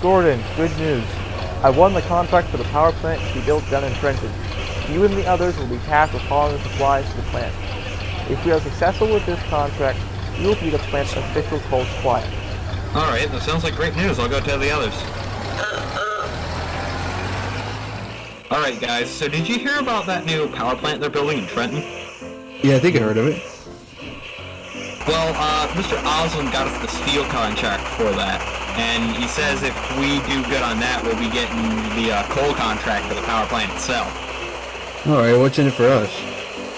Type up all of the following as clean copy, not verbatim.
Gordon, good news. I won the contract for the power plant to be built down in Trenton. You and the others will be tasked with hauling the supplies to the plant. If we are successful with this contract, you will be the plant's official coal supplier. Alright, that sounds like great news. I'll go tell the others. Alright guys, so did you hear about that new power plant they're building in Trenton? Yeah, I think I heard of it. Well, Mr. Osland got us the steel contract for that, and he says if we do good on that, we'll be getting the coal contract for the power plant itself. Alright, what's in it for us?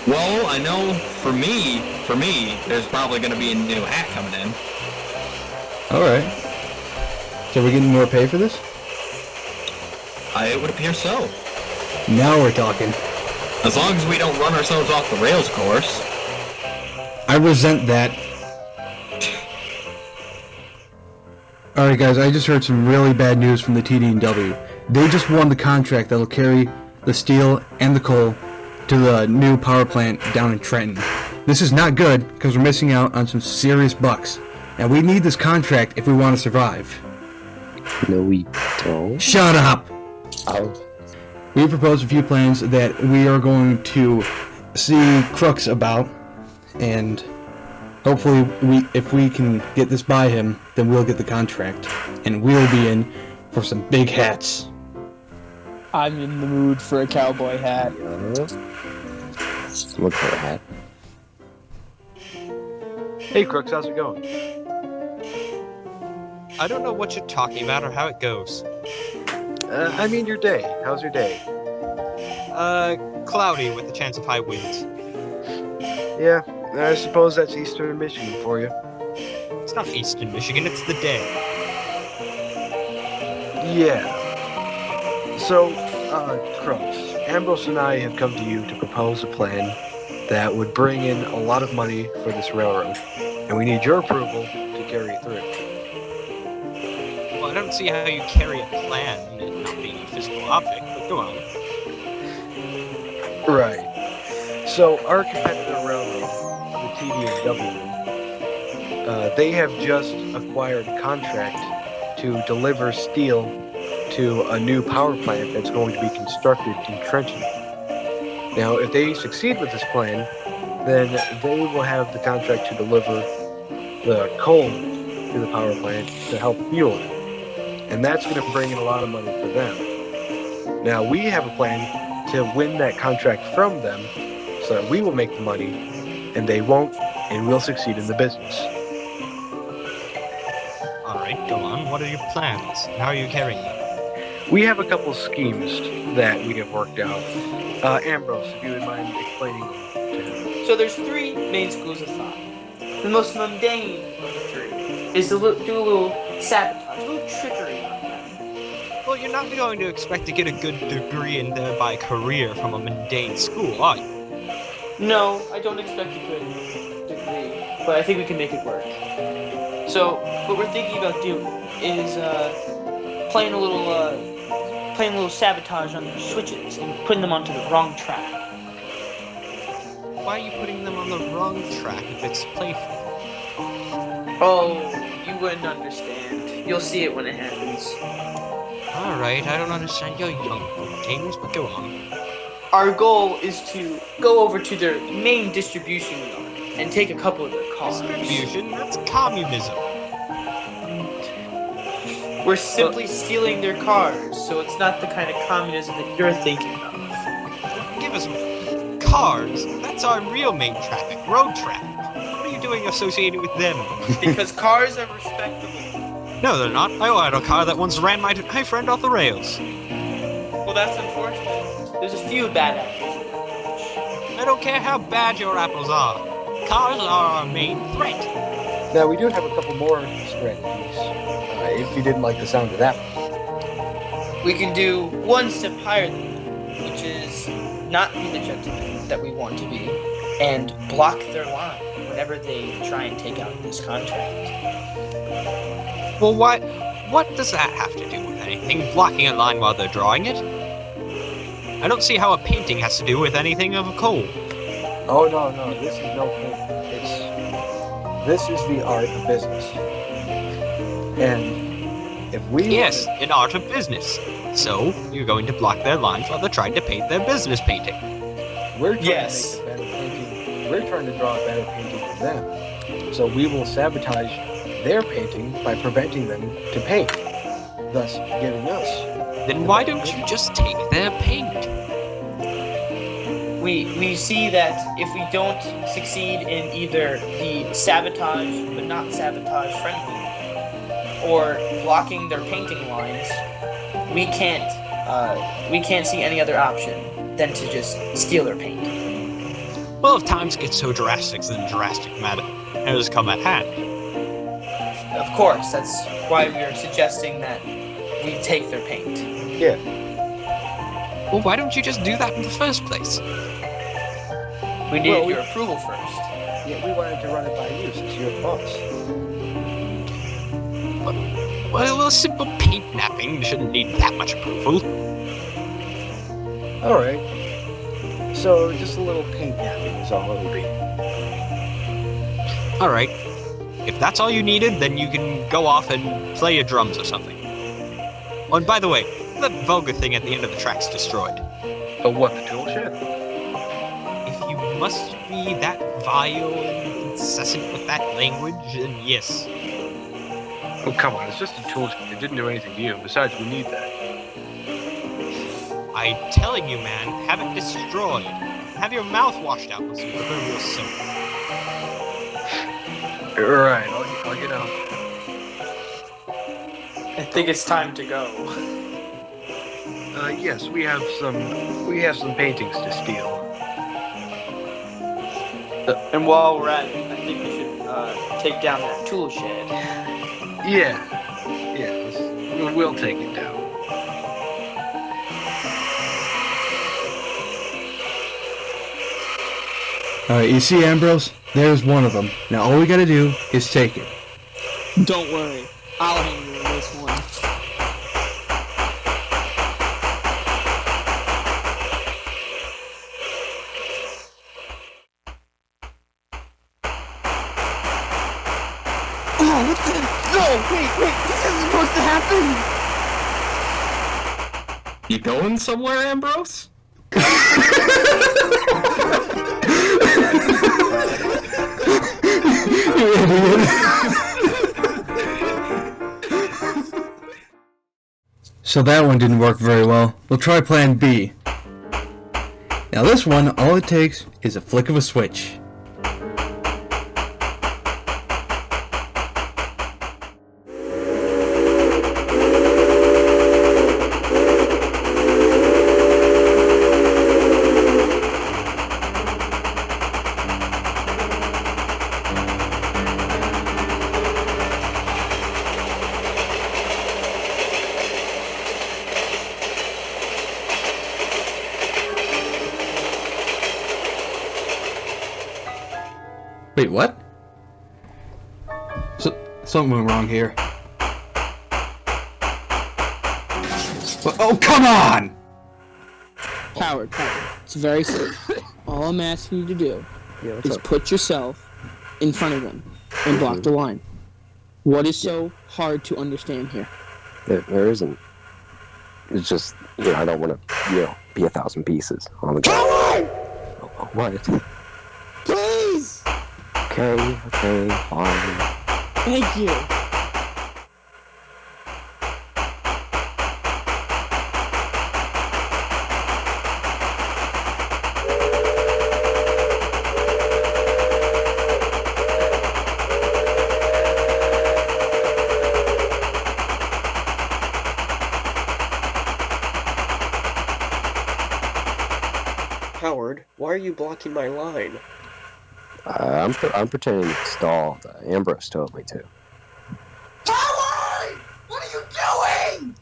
Well, I know for me, there's probably going to be a new hat coming in. Alright. So we're getting more pay for this? It would appear so. Now we're talking. As long as we don't run ourselves off the rails, of course. I resent that. Alright guys, I just heard some really bad news from the TD&W. They just won the contract that'll carry the steel and the coal to the new power plant down in Trenton. This is not good, because we're missing out on some serious bucks. And we need this contract if we want to survive. No, we don't. Shut up! Oh. We proposed a few plans that we are going to see Crooks about, and hopefully if we can get this by him, then we'll get the contract, and we'll be in for some big hats. I'm in the mood for a cowboy hat. Look for a hat. Hey Crooks, how's it going? I don't know what you're talking about or how it goes. I mean your day. How's your day? Cloudy with a chance of high winds. Yeah, I suppose that's Eastern Michigan for you. It's not Eastern Michigan, it's the day. Yeah. So, Crooks, Ambrose and I have come to you to propose a plan that would bring in a lot of money for this railroad, and we need your approval to carry it through. Well, I don't see how you carry a plan and not being a physical object, but go on. Right. So, our competitor railroad, the TD&W, they have just acquired a contract to deliver steel to a new power plant that's going to be constructed in Trenton. Now, if they succeed with this plan, then they will have the contract to deliver the coal to the power plant to help fuel it. And that's going to bring in a lot of money for them. Now, we have a plan to win that contract from them so that we will make the money and they won't, and we'll succeed in the business. Alright, go on. What are your plans? How are you carrying them? We have a couple schemes that we have worked out. Ambrose, if you would mind explaining them to him. So there's three main schools of thought. The most mundane of the three is to do a little sabotage, a little trickery on them. Well, you're not going to expect to get a good degree and thereby career from a mundane school, are you? No, I don't expect a good degree, but I think we can make it work. So what we're thinking about doing is playing a little sabotage on their switches and putting them onto the wrong track. Why are you putting them on the wrong track if it's playful? Oh, you wouldn't understand. You'll see it when it happens. Alright, I don't understand your young games, but go on. Our goal is to go over to their main distribution yard and take a couple of their cars. Distribution? That's communism. We're simply stealing their cars, so it's not the kind of communism that you're thinking of. Give us cars. That's our real main traffic, road traffic. What are you doing associated with them? Because cars are respectable. No, they're not. I had a car that once ran my friend off the rails. Well, that's unfortunate. There's a few bad apples. I don't care how bad your apples are. Cars are our main threat. Now, we do have a couple more strategies, if you didn't like the sound of that one. We can do one step higher than that, which is not be the gentleman that we want to be, and block their line whenever they try and take out this contract. Well, what does that have to do with anything? Blocking a line while they're drawing it? I don't see how a painting has to do with anything of a coal. Oh, no, this is no painting. This is the art of business. And If we Yes, an art of business. So, you're going to block their lines while they're trying to paint their business painting. we're trying Yes. to make a better painting, we're trying to draw a better painting than them. So we will sabotage their painting by preventing them to paint, thus giving us. Then why don't you just take their paint? We see that if we don't succeed in either the sabotage but not sabotage friendly, or blocking their painting lines, we can't see any other option than to just steal their paint. Well, if times get so drastic, then drastic matters come at hand. Of course, that's why we are suggesting that we take their paint. Yeah. Well, why don't you just do that in the first place? We needed Well, we- your approval first. Yeah, we wanted to run it by you since you're the boss. Well, a simple paint napping shouldn't need that much approval. Alright. So just a little paint napping is all it'll be. Alright. If that's all you needed, then you can go off and play your drums or something. Oh, and by the way, that vulgar thing at the end of the track's destroyed. Oh, what, the tool shed? If you must be that vile and incessant with that language, then yes. Oh, come on, it's just a tool shed. It didn't do anything to you. Besides, we need that. I'm telling you, man, have it destroyed. Have your mouth washed out with some proverbial soap. Alright, I'll get out. I think it's time to go. Yes, we have some paintings to steal. And while we're at it, I think we should take down that tool shed. Yeah, we'll take it down. Alright, you see Ambrose? There's one of them. Now all we gotta do is take it. Don't worry, I'll handle this one. Oh, what the? No, wait, this isn't supposed to happen! You going somewhere, Ambrose? You idiot. So that one didn't work very well. We'll try plan B. Now this one, all it takes is a flick of a switch. Wait, what? Something went wrong here. Oh, come on! Howard, it's very simple. All I'm asking you to do is put yourself in front of them and block the line. What is so hard to understand here? There isn't. It's just, I don't want to, be 1,000 pieces on the ground. What? Please! Okay, fine. Thank you. Howard, why are you blocking my line? I'm pretending it's stalled. Ambrose told me to. Howard! What are you doing?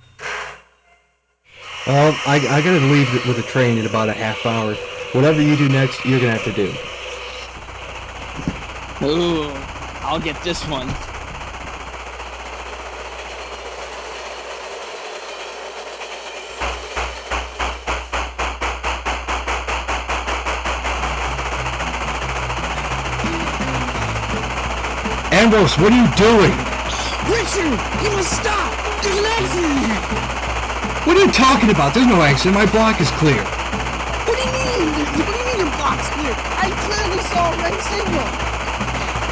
Well, I gotta leave with a train in about a half hour. Whatever you do next, you're gonna have to do. Ooh, I'll get this one. Ambrose, what are you doing? Richard, you must stop! There's an accident! What are you talking about? There's no accident. My block is clear. What do you mean? What do you mean your block's clear? I clearly saw a red signal!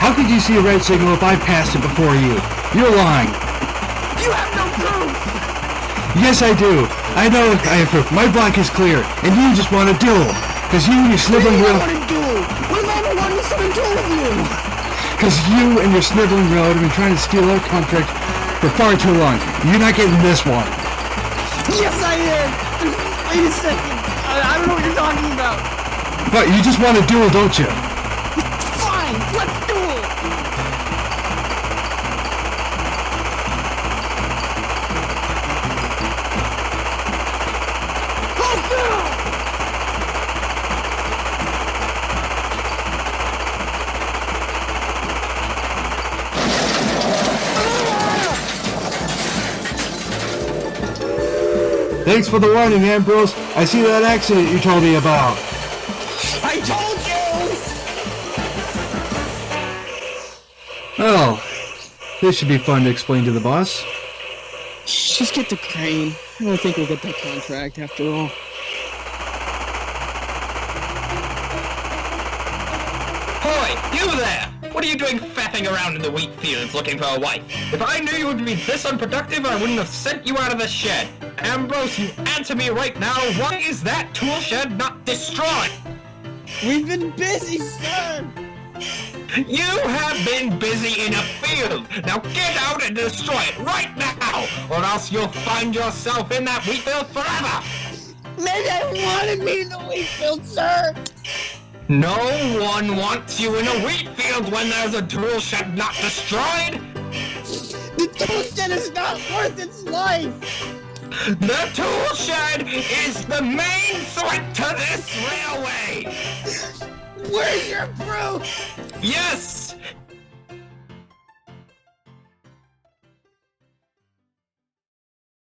How could you see a red signal if I passed it before you? You're lying. You have no proof! Yes, I do. I know I have proof. My block is clear, and you just want to duel. Because you and your sniveling What do you rail... want to duel? What if I ever wanted to start a duel with you? Because you and your sniveling railroad have been trying to steal our contract for far too long. You're not getting this one. Yes, I am! Wait a second. I don't know what you're talking about. But you just want to duel, don't you? Fine, let's duel! Let's duel! Thanks for the warning, Ambrose. I see that accident you told me about. I told you! Oh, this should be fun to explain to the boss. Just get the crane. I don't think we'll get that contract after all. Hoy, you there! What are you doing faffing around in the wheat fields looking for a wife? If I knew you would be this unproductive, I wouldn't have sent you out of the shed. Ambrose, you answer me right now, why is that tool shed not destroyed? We've been busy, sir! You have been busy in a field! Now get out and destroy it right now! Or else you'll find yourself in that wheat field forever! Maybe I wanted me in the wheat field, sir! No one wants you in a wheat field when there's a tool shed not destroyed! The tool shed is not worth its life! The tool shed is the main threat to this railway! Where's your proof? Yes!